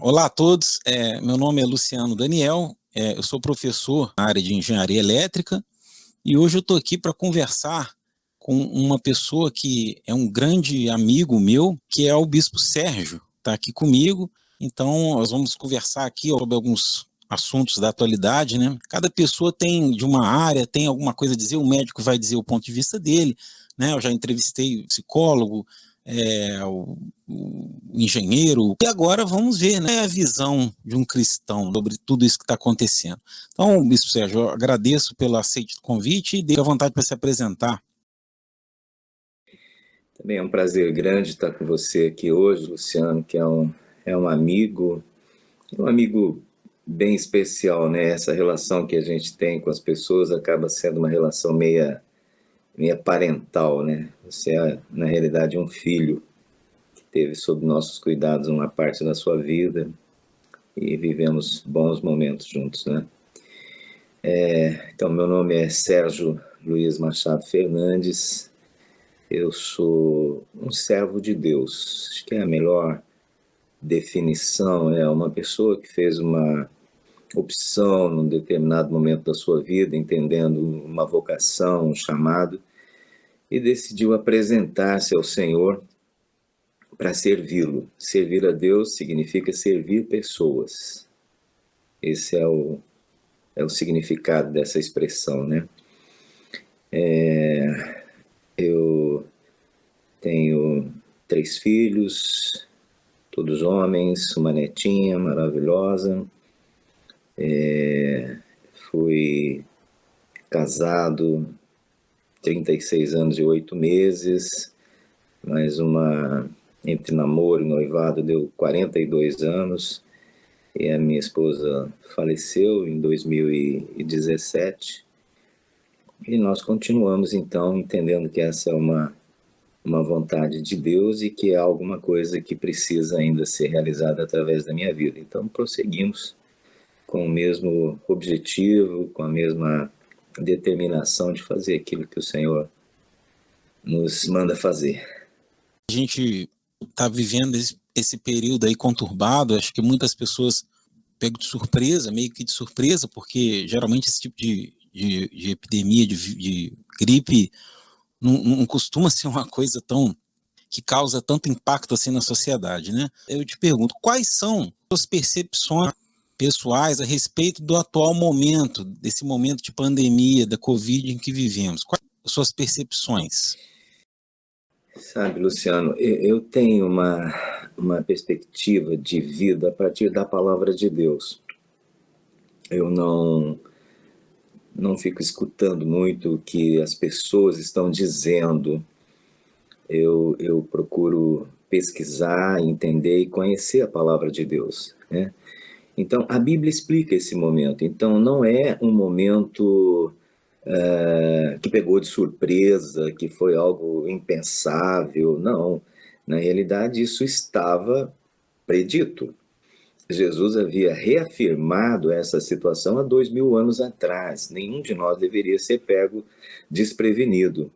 Olá a todos, meu nome é Luciano Daniel, eu sou professor na área de engenharia elétrica e hoje eu estou aqui para conversar com uma pessoa que é um grande amigo meu, que é o Bispo Sérgio, está aqui comigo. Então nós vamos conversar aqui sobre alguns assuntos da atualidade, né? Cada pessoa tem de uma área, tem alguma coisa a dizer, o médico vai dizer o ponto de vista dele, né? Eu já entrevistei o psicólogo, o engenheiro, e agora vamos ver, né, a visão de um cristão sobre tudo isso que está acontecendo. Então, Bispo Sérgio, eu agradeço pelo aceite do convite e dê à vontade para se apresentar. Também é um prazer grande estar com você aqui hoje, Luciano, que é um amigo bem especial, né? Essa relação que a gente tem com as pessoas acaba sendo uma relação meia parental, né? Você é, na realidade, um filho que teve sob nossos cuidados uma parte da sua vida e vivemos bons momentos juntos, né? Então, meu nome é Sérgio Luiz Machado Fernandes, eu sou um servo de Deus, acho que é a melhor definição, é uma pessoa que fez uma opção num determinado momento da sua vida, entendendo uma vocação, um chamado, e decidiu apresentar-se ao Senhor para servi-lo. Servir a Deus significa servir pessoas. Esse é o significado dessa expressão, né? Eu tenho 3 filhos, todos homens, uma netinha maravilhosa. Fui casado 36 anos e 8 meses, mais entre namoro e noivado deu 42 anos, e a minha esposa faleceu em 2017, e nós continuamos então entendendo que essa é uma vontade de Deus e que é alguma coisa que precisa ainda ser realizada através da minha vida. Então prosseguimos com o mesmo objetivo, com a mesma determinação de fazer aquilo que o Senhor nos manda fazer. A gente está vivendo esse período aí conturbado, acho que muitas pessoas pegam de surpresa, meio que de surpresa, porque geralmente esse tipo de epidemia, de gripe, não costuma ser uma coisa que causa tanto impacto assim na sociedade, né? Eu te pergunto, quais são as suas percepções pessoais a respeito do atual momento, desse momento de pandemia, da Covid em que vivemos? Quais são as suas percepções? Sabe, Luciano, eu tenho uma perspectiva de vida a partir da palavra de Deus. Eu não fico escutando muito o que as pessoas estão dizendo. Eu procuro pesquisar, entender e conhecer a palavra de Deus, né? Então, a Bíblia explica esse momento. Então, não é um momento que pegou de surpresa, que foi algo impensável. Não. Na realidade, isso estava predito. Jesus havia reafirmado essa situação há 2000 anos atrás. Nenhum de nós deveria ser pego desprevenido,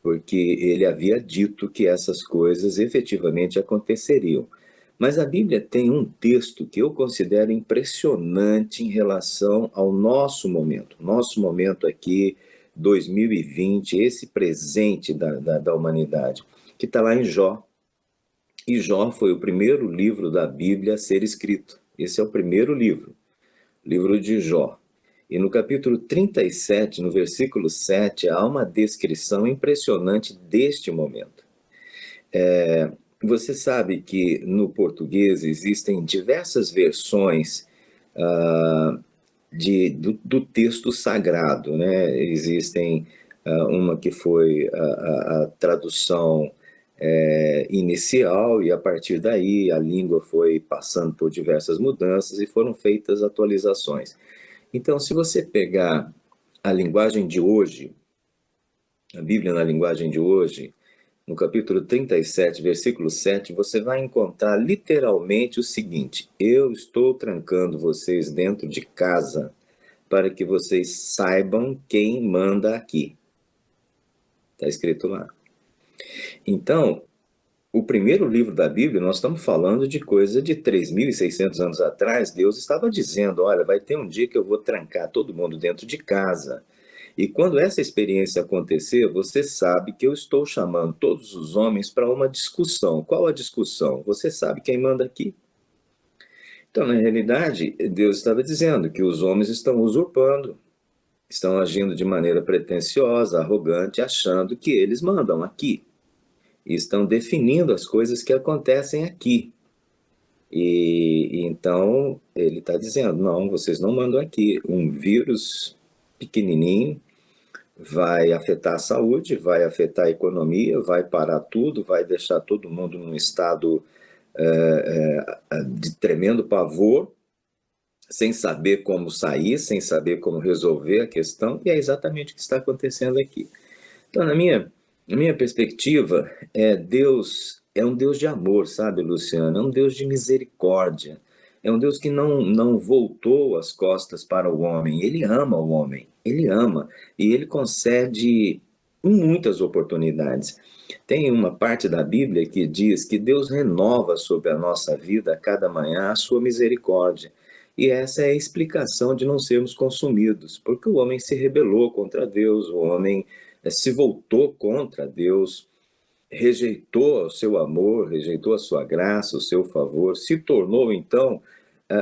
porque ele havia dito que essas coisas efetivamente aconteceriam. Mas a Bíblia tem um texto que eu considero impressionante em relação ao nosso momento aqui, 2020, esse presente da humanidade, que está lá em Jó. E Jó foi o primeiro livro da Bíblia a ser escrito. Esse é o primeiro livro de Jó. E no capítulo 37, no versículo 7, há uma descrição impressionante deste momento. Você sabe que no português existem diversas versões do texto sagrado, né? Existem uma que foi a tradução inicial, e a partir daí a língua foi passando por diversas mudanças e foram feitas atualizações. Então, se você pegar a linguagem de hoje, a Bíblia na linguagem de hoje, no capítulo 37, versículo 7, você vai encontrar literalmente o seguinte: eu estou trancando vocês dentro de casa para que vocês saibam quem manda aqui. Está escrito lá. Então, o primeiro livro da Bíblia, nós estamos falando de coisa de 3.600 anos atrás. Deus estava dizendo, olha, vai ter um dia que eu vou trancar todo mundo dentro de casa. E quando essa experiência acontecer, você sabe que eu estou chamando todos os homens para uma discussão. Qual a discussão? Você sabe quem manda aqui? Então, na realidade, Deus estava dizendo que os homens estão usurpando, estão agindo de maneira pretensiosa, arrogante, achando que eles mandam aqui. E estão definindo as coisas que acontecem aqui. E então ele está dizendo, não, vocês não mandam aqui. Um vírus pequenininho vai afetar a saúde, vai afetar a economia, vai parar tudo, vai deixar todo mundo num estado de tremendo pavor, sem saber como sair, sem saber como resolver a questão, e é exatamente o que está acontecendo aqui. Então, na minha perspectiva, Deus é um Deus de amor, sabe, Luciano? É um Deus de misericórdia. É um Deus que não voltou as costas para o homem. Ele ama o homem. Ele ama. E ele concede muitas oportunidades. Tem uma parte da Bíblia que diz que Deus renova sobre a nossa vida a cada manhã a sua misericórdia. E essa é a explicação de não sermos consumidos, porque o homem se rebelou contra Deus, o homem se voltou contra Deus, rejeitou o seu amor, rejeitou a sua graça, o seu favor, se tornou então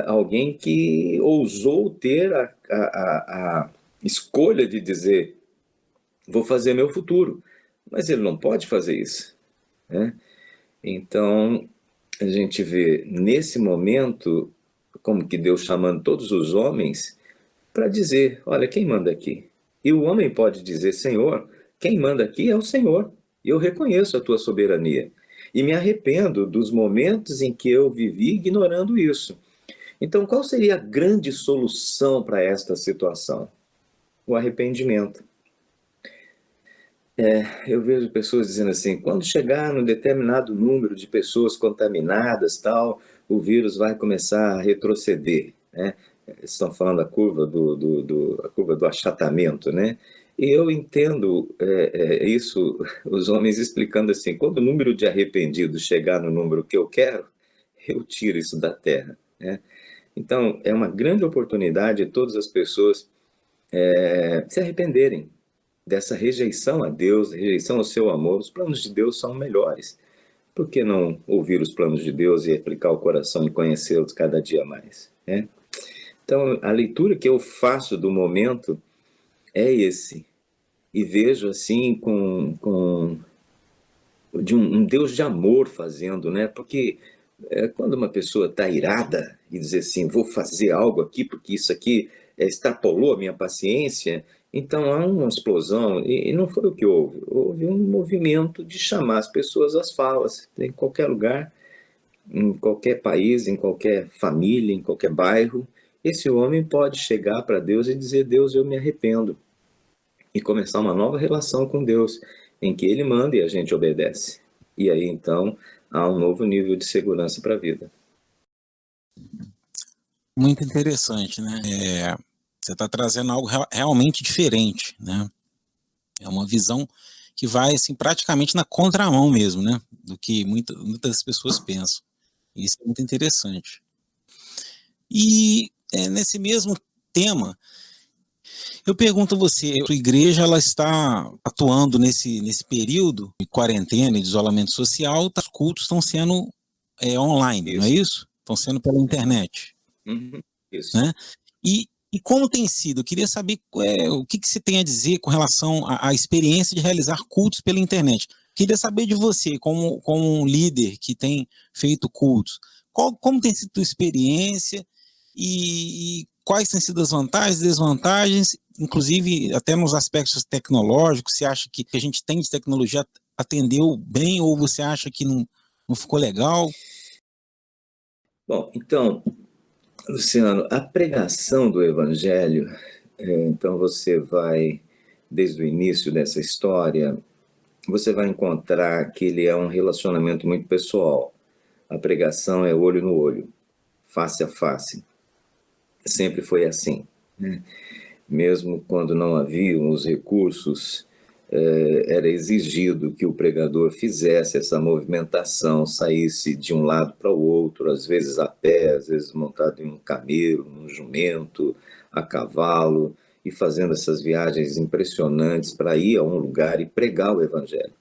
alguém que ousou ter a escolha de dizer: vou fazer meu futuro, mas ele não pode fazer isso, né? Então a gente vê nesse momento como que Deus chamando todos os homens para dizer: olha, quem manda aqui? E o homem pode dizer: Senhor, quem manda aqui é o Senhor. E eu reconheço a tua soberania. E me arrependo dos momentos em que eu vivi ignorando isso. Então, qual seria a grande solução para esta situação? O arrependimento. Eu vejo pessoas dizendo assim: quando chegar num determinado número de pessoas contaminadas, tal, o vírus vai começar a retroceder, né? Estão falando da curva a curva do achatamento, né? E eu entendo isso, os homens explicando assim: quando o número de arrependidos chegar no número que eu quero, eu tiro isso da terra, né? Então, é uma grande oportunidade de todas as pessoas se arrependerem dessa rejeição a Deus, rejeição ao seu amor. Os planos de Deus são melhores. Por que não ouvir os planos de Deus e aplicar o coração e conhecê-los cada dia mais, né? Então, a leitura que eu faço do momento é esse. E vejo assim de um Deus de amor fazendo, né? Porque quando uma pessoa está irada e diz assim, vou fazer algo aqui porque isso aqui extrapolou a minha paciência, então há uma explosão. E não foi o que houve. Houve um movimento de chamar as pessoas às falas. Em qualquer lugar, em qualquer país, em qualquer família, em qualquer bairro, esse homem pode chegar para Deus e dizer: Deus, eu me arrependo. E começar uma nova relação com Deus, em que Ele manda e a gente obedece. E aí, então, há um novo nível de segurança para a vida. Muito interessante, né? Você está trazendo algo realmente diferente, né? É uma visão que vai, assim, praticamente na contramão mesmo, né? Do que muitas pessoas pensam. Isso é muito interessante. E nesse mesmo tema, eu pergunto a você, a sua igreja ela está atuando nesse período de quarentena e de isolamento social, os cultos estão sendo online, não é isso? Estão sendo pela internet. Isso. Né? E como tem sido? Eu queria saber o que você tem a dizer com relação à experiência de realizar cultos pela internet. Queria saber de você, como um líder que tem feito cultos, como tem sido a tua experiência e quais têm sido as vantagens e desvantagens, inclusive até nos aspectos tecnológicos. Você acha que a gente tem de tecnologia atendeu bem ou você acha que não ficou legal? Bom, então, Luciano, a pregação do Evangelho, então você vai, desde o início dessa história, você vai encontrar que ele é um relacionamento muito pessoal. A pregação é olho no olho, face a face. Sempre foi assim, né? Mesmo quando não haviam os recursos era exigido que o pregador fizesse essa movimentação, saísse de um lado para o outro, às vezes a pé, às vezes montado em um camelo, num jumento, a cavalo, e fazendo essas viagens impressionantes para ir a um lugar e pregar o evangelho.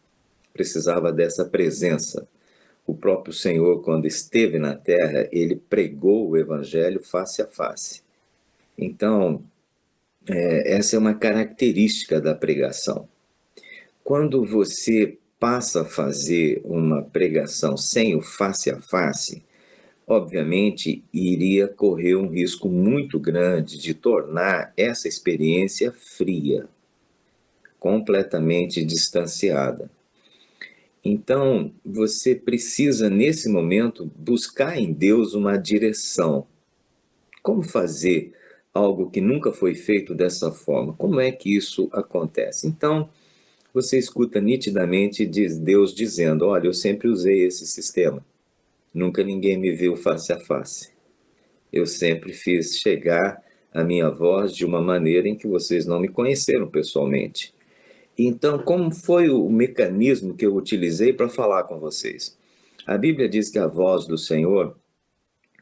Precisava dessa presença. O próprio Senhor, quando esteve na terra, ele pregou o evangelho face a face. Então, essa é uma característica da pregação. Quando você passa a fazer uma pregação sem o face a face, obviamente iria correr um risco muito grande de tornar essa experiência fria, completamente distanciada. Então, você precisa, nesse momento, buscar em Deus uma direção. Como fazer algo que nunca foi feito dessa forma? Como é que isso acontece? Então, você escuta nitidamente Deus dizendo: olha, eu sempre usei esse sistema. Nunca ninguém me viu face a face. Eu sempre fiz chegar a minha voz de uma maneira em que vocês não me conheceram pessoalmente. Então, como foi o mecanismo que eu utilizei para falar com vocês? A Bíblia diz que a voz do Senhor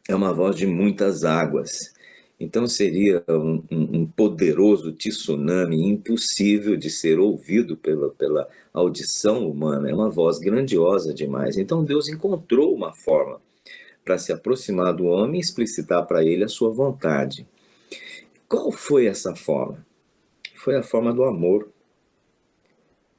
é uma voz de muitas águas. Então seria um poderoso tsunami impossível de ser ouvido pela audição humana. É uma voz grandiosa demais. Então Deus encontrou uma forma para se aproximar do homem e explicitar para ele a sua vontade. Qual foi essa forma? Foi a forma do amor.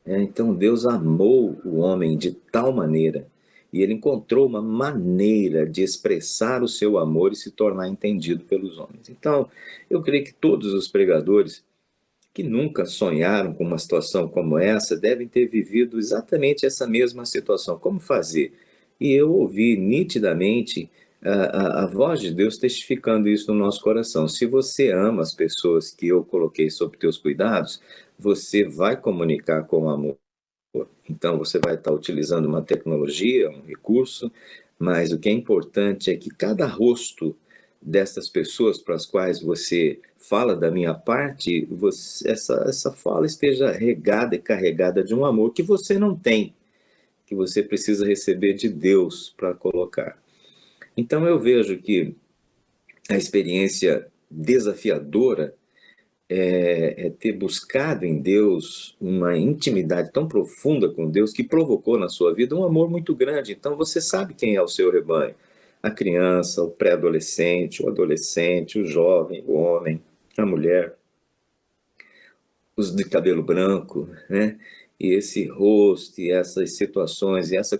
Então Deus amou o homem de tal maneira, e ele encontrou uma maneira de expressar o seu amor e se tornar entendido pelos homens. Então, eu creio que todos os pregadores que nunca sonharam com uma situação como essa devem ter vivido exatamente essa mesma situação. Como fazer? E eu ouvi nitidamente a voz de Deus testificando isso no nosso coração. Se você ama as pessoas que eu coloquei sob teus cuidados, você vai comunicar com amor. Então, você vai estar utilizando uma tecnologia, um recurso, mas o que é importante é que cada rosto dessas pessoas para as quais você fala da minha parte, essa fala esteja regada e carregada de um amor que você não tem, que você precisa receber de Deus para colocar. Então, eu vejo que a experiência desafiadora é ter buscado em Deus uma intimidade tão profunda com Deus que provocou na sua vida um amor muito grande. Então você sabe quem é o seu rebanho: a criança, o pré-adolescente, o adolescente, o jovem, o homem, a mulher, os de cabelo branco, né? E esse rosto, e essas situações, e essa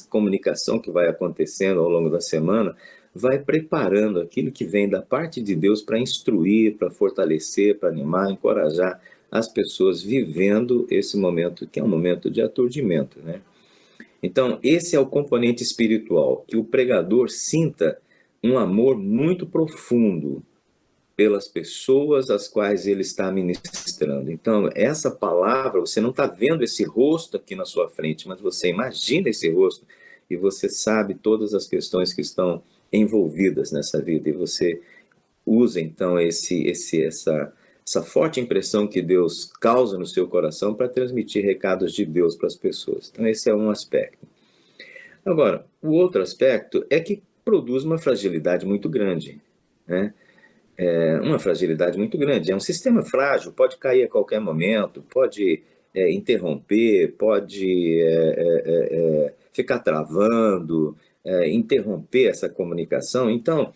comunicação que vai acontecendo ao longo da semana, vai preparando aquilo que vem da parte de Deus para instruir, para fortalecer, para animar, encorajar as pessoas vivendo esse momento, que é um momento de aturdimento, né? Então, esse é o componente espiritual, que o pregador sinta um amor muito profundo pelas pessoas às quais ele está ministrando. Então, essa palavra, você não está vendo esse rosto aqui na sua frente, mas você imagina esse rosto e você sabe todas as questões que estão envolvidas nessa vida, e você usa então essa forte impressão que Deus causa no seu coração para transmitir recados de Deus para as pessoas. Então esse é um aspecto. Agora, o outro aspecto é que produz uma fragilidade muito grande, né? Uma fragilidade muito grande. É um sistema frágil, pode cair a qualquer momento, pode interromper, pode ficar travando, interromper essa comunicação. Então,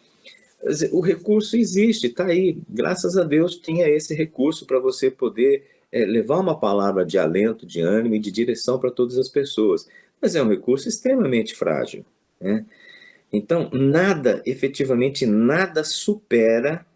o recurso existe, está aí. Graças a Deus tinha esse recurso para você poder levar uma palavra de alento, de ânimo e de direção para todas as pessoas. Mas é um recurso extremamente frágil, né? Então, nada, efetivamente nada supera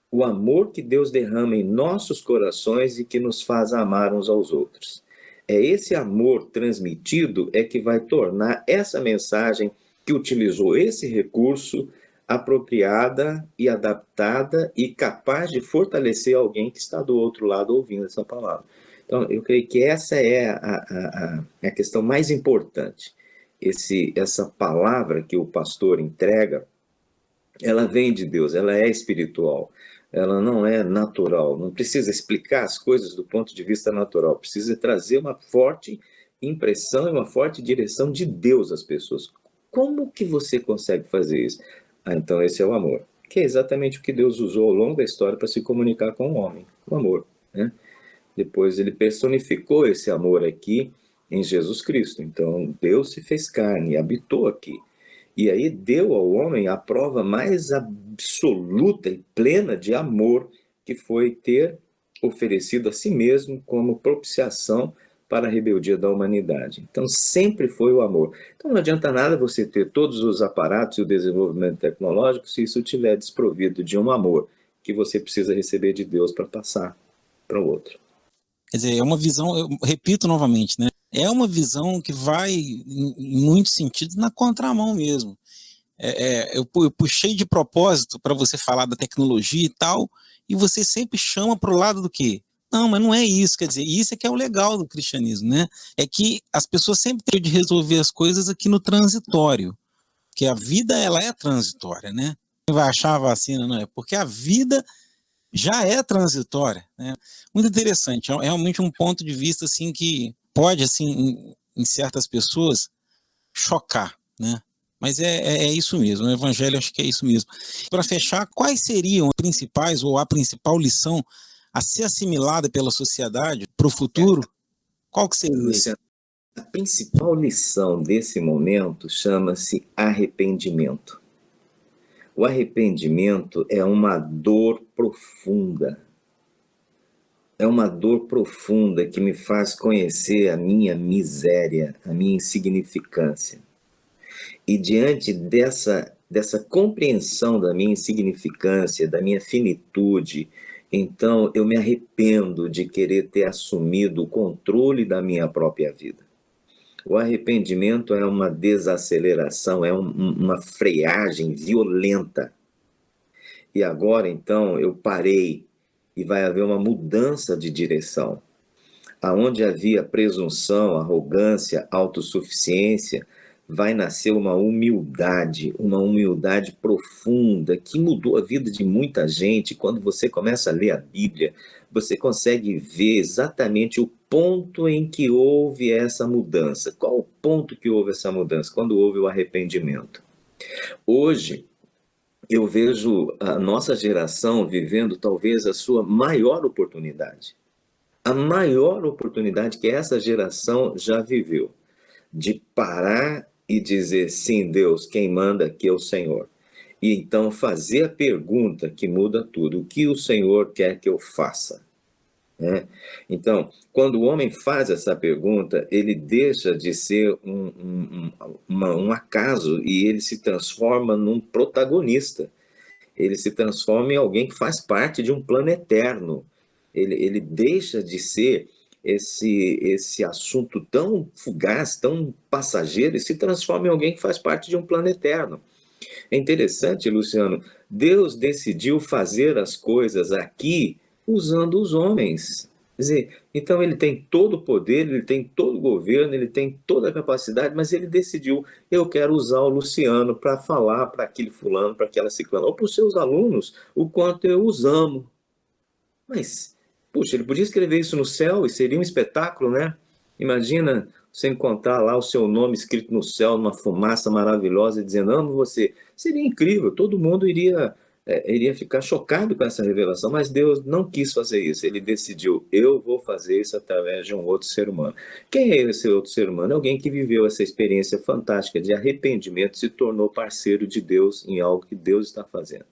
o amor que Deus derrama em nossos corações e que nos faz amar uns aos outros. É esse amor transmitido é que vai tornar essa mensagem que utilizou esse recurso apropriada e adaptada e capaz de fortalecer alguém que está do outro lado ouvindo essa palavra. Então, eu creio que essa é a questão mais importante. Essa palavra que o pastor entrega, ela vem de Deus, ela é espiritual. ela não é natural, não precisa explicar as coisas do ponto de vista natural, precisa trazer uma forte impressão e uma forte direção de Deus às pessoas. Como que você consegue fazer isso? Ah, então esse é o amor, que é exatamente o que Deus usou ao longo da história para se comunicar com o homem, o amor, né? Depois ele personificou esse amor aqui em Jesus Cristo. Então Deus se fez carne e habitou aqui. E aí deu ao homem a prova mais absoluta e plena de amor, que foi ter oferecido a si mesmo como propiciação para a rebeldia da humanidade. Então sempre foi o amor. Então não adianta nada você ter todos os aparatos e o desenvolvimento tecnológico se isso estiver desprovido de um amor que você precisa receber de Deus para passar para o outro. Quer dizer, é uma visão, eu repito novamente, né? É uma visão que vai, em muitos sentidos, na contramão mesmo. Eu puxei de propósito para você falar da tecnologia e tal, e você sempre chama para o lado do quê? Não, mas não é isso, quer dizer, isso é que é o legal do cristianismo, né? É que as pessoas sempre têm de resolver as coisas aqui no transitório, que a vida, ela é transitória, né? Quem vai achar a vacina, não é? Porque a vida já é transitória, né? Muito interessante, é realmente um ponto de vista assim que pode, assim, em certas pessoas, chocar, né? Mas é isso mesmo, o evangelho acho que é isso mesmo. Para fechar, quais seriam as principais ou a principal lição a ser assimilada pela sociedade para o futuro? Qual que seria? Luciano, a principal lição desse momento chama-se arrependimento. O arrependimento é uma dor profunda. É uma dor profunda que me faz conhecer a minha miséria, a minha insignificância. E diante dessa compreensão da minha insignificância, da minha finitude, então eu me arrependo de querer ter assumido o controle da minha própria vida. O arrependimento é uma desaceleração, é uma freagem violenta. E agora, então, eu parei e vai haver uma mudança de direção. Aonde havia presunção, arrogância, autossuficiência, vai nascer uma humildade profunda que mudou a vida de muita gente. Quando você começa a ler a Bíblia, você consegue ver exatamente o ponto em que houve essa mudança. Qual o ponto que houve essa mudança? Quando houve o arrependimento. Hoje, eu vejo a nossa geração vivendo talvez a sua maior oportunidade. A maior oportunidade que essa geração já viveu, de parar e dizer, sim, Deus, quem manda aqui é o Senhor. E então fazer a pergunta que muda tudo, o que o Senhor quer que eu faça? Né? Então, quando o homem faz essa pergunta, ele deixa de ser um acaso e ele se transforma num protagonista. Ele se transforma em alguém que faz parte de um plano eterno. Ele deixa de ser esse assunto tão fugaz, tão passageiro, e se transforma em alguém que faz parte de um plano eterno. É interessante, Luciano, Deus decidiu fazer as coisas aqui usando os homens. Quer dizer, então ele tem todo o poder, ele tem todo o governo, ele tem toda a capacidade, mas ele decidiu, eu quero usar o Luciano para falar para aquele fulano, para aquela ciclana, ou para os seus alunos, o quanto eu os amo. Mas, puxa, ele podia escrever isso no céu e seria um espetáculo, né? Imagina você encontrar lá o seu nome escrito no céu, numa fumaça maravilhosa, dizendo, amo você. Seria incrível, todo mundo iria ficar chocado com essa revelação, mas Deus não quis fazer isso. Ele decidiu, eu vou fazer isso através de um outro ser humano. Quem é esse outro ser humano? Alguém que viveu essa experiência fantástica de arrependimento, se tornou parceiro de Deus em algo que Deus está fazendo.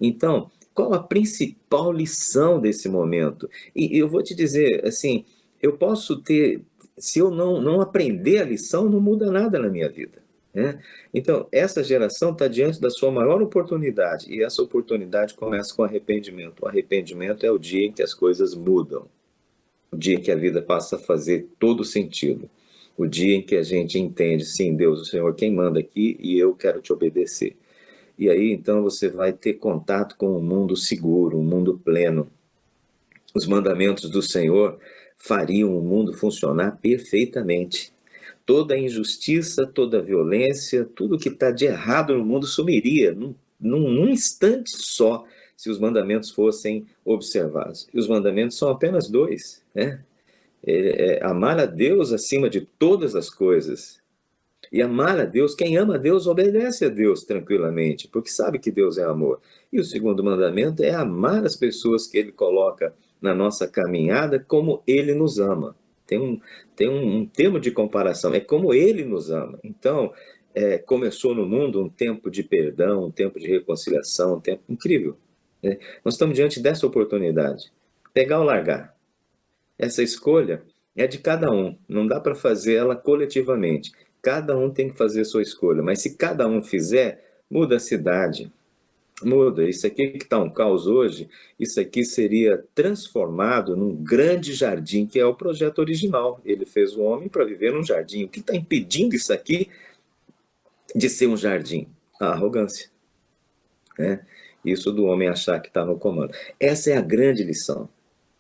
Então, qual a principal lição desse momento? E eu vou te dizer, assim, eu posso ter, se eu não aprender a lição, não muda nada na minha vida. Né? Então, essa geração está diante da sua maior oportunidade, e essa oportunidade começa com arrependimento. O arrependimento é o dia em que as coisas mudam, o dia em que a vida passa a fazer todo sentido, o dia em que a gente entende, sim, Deus, o Senhor quem manda aqui, e eu quero te obedecer. E aí, então, você vai ter contato com um mundo seguro, um mundo pleno. Os mandamentos do Senhor fariam o mundo funcionar perfeitamente. Toda a injustiça, toda a violência, tudo que está de errado no mundo sumiria num instante só, se os mandamentos fossem observados. E os mandamentos são apenas dois, né? Amar a Deus acima de todas as coisas. E amar a Deus, quem ama a Deus obedece a Deus tranquilamente, porque sabe que Deus é amor. E o segundo mandamento é amar as pessoas que Ele coloca na nossa caminhada como Ele nos ama. Tem um termo de comparação, é como Ele nos ama. Então, começou no mundo um tempo de perdão, um tempo de reconciliação, um tempo incrível, né? Nós estamos diante dessa oportunidade. Pegar ou largar. Essa escolha é de cada um, não dá para fazer ela coletivamente. Cada um tem que fazer a sua escolha, mas se cada um fizer, muda a cidade, muda. Isso aqui que está um caos hoje, isso aqui seria transformado num grande jardim, que é o projeto original. Ele fez o homem para viver num jardim. O que está impedindo isso aqui de ser um jardim? A arrogância, né? Isso do homem achar que está no comando. Essa é a grande lição.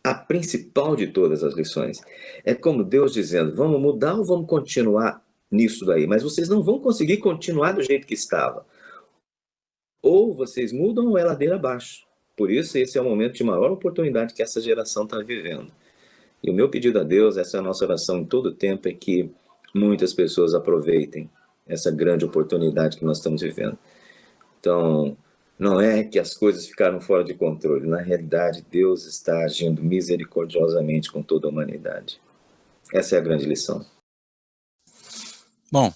A principal de todas as lições. É como Deus dizendo, vamos mudar ou vamos continuar nisso daí? Mas vocês não vão conseguir continuar do jeito que estava. Ou vocês mudam ou é ladeira abaixo. Por isso, esse é o momento de maior oportunidade que essa geração está vivendo. E o meu pedido a Deus, essa é a nossa oração em todo o tempo, é que muitas pessoas aproveitem essa grande oportunidade que nós estamos vivendo. Então, não é que as coisas ficaram fora de controle. Na realidade, Deus está agindo misericordiosamente com toda a humanidade. Essa é a grande lição. Bom,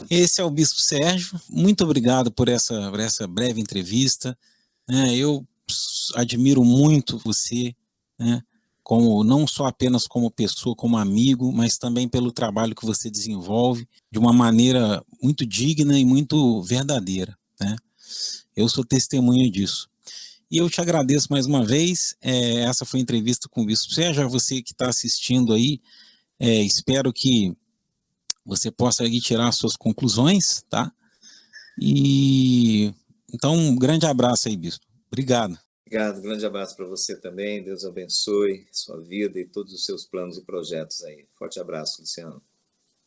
esse é o Bispo Sérgio. Muito obrigado por essa breve entrevista. Eu admiro muito você, né, não só apenas como pessoa, como amigo, mas também pelo trabalho que você desenvolve de uma maneira muito digna e muito verdadeira, né? Eu sou testemunha disso. E eu te agradeço mais uma vez. Essa foi a entrevista com o Bispo Sérgio. A você que está assistindo aí, espero que você possa aí tirar as suas conclusões, tá? E então, um grande abraço aí, Bispo. Obrigado. Obrigado, grande abraço para você também. Deus abençoe sua vida e todos os seus planos e projetos aí. Forte abraço, Luciano.